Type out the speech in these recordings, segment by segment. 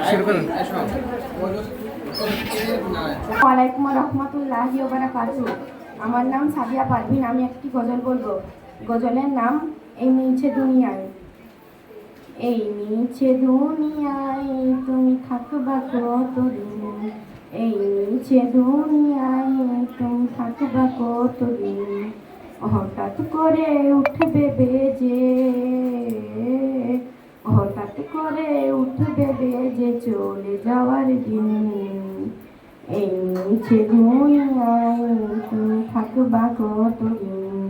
শুরু করুন। ওয়ালাইকুম রহমতুল্লাহি ওয়া বারাকাতুহু। আমার নাম সাদিয়া পারভিন। আমি একটি গজল বলবো। গজলের নাম এই মিছে দুনিয়ায়। এই মিছে দুনিয়ায় তুমি থাকবা কতদিন, এই মিছে দুনিয়ায় তুমি থাকবা কতদিন। হঠাৎ করে উঠবে বেজে, হঠাৎ করে উঠবে বেজে চলে যাওয়ার দিন। এই মিছে দুনিয়ায় তুমি থাকবা কতদিন,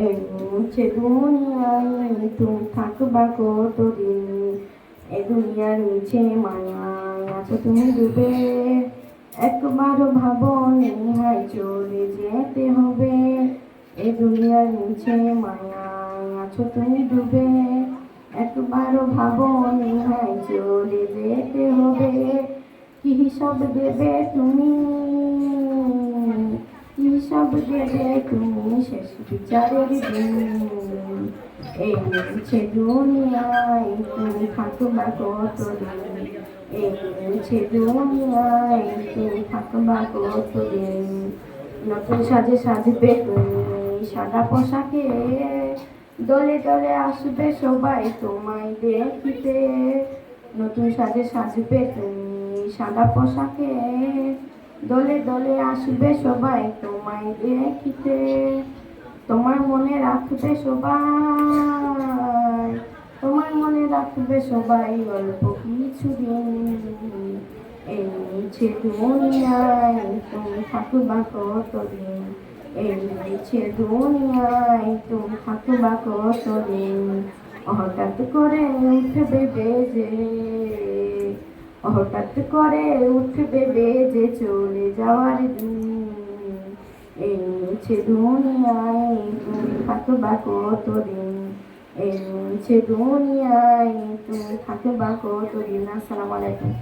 এই মিছে দুনিয়ায় তুমি থাকবা কতদিন। এই দুনিয়ার মিছে মায়ায় আছো তুমি ডুবে, একবারও ভাবো নেহায় চলে যেতে হবে। এই দুনিয়ার মিছে মায়ায় আছো তুমি ডুবে, একবারও ভাবো নেহায় চলে যেতে হবে। কি হিসাব দেবে তুমি, কি হিসাব দেবে তুমি শেষ বিচারের দিন। এই মিছে দুনিয়ায় তুমি থাকবা কতদিন, এই মিছে দুনিয়ায় তুমি থাকবা কতদিন। নতুন সাজে সাজবে তুমি সাদা পোশাকে, দলে দলে আসবে সবাই তোমায় দেখিতে। নতুন সাজে সাজবে তুমি সাদা পোশাকে, দলে দলে আসবে সবাই তোমায় দেখিতে। তোমার মনে রাখবে সবাই, তোমার মনে রাখবে সবাই অল্প কিছুদিন। এই মিছে দুনিয়ায় তুমি থাকবা কতদিন, এই মিছে দুনিয়ায় তুমি থাকবা কতদিন। হঠাৎ করে উঠবে বেজে, হঠাৎ করে উঠবে বেজে চলে যাওয়ার দিন। এই মিছে দুনিয়ায় তুমি থাকবা কতদিন, এই মিছে দুনিয়ায় তুমি থাকবা কতদিন। আসসালামু আলাইকুম।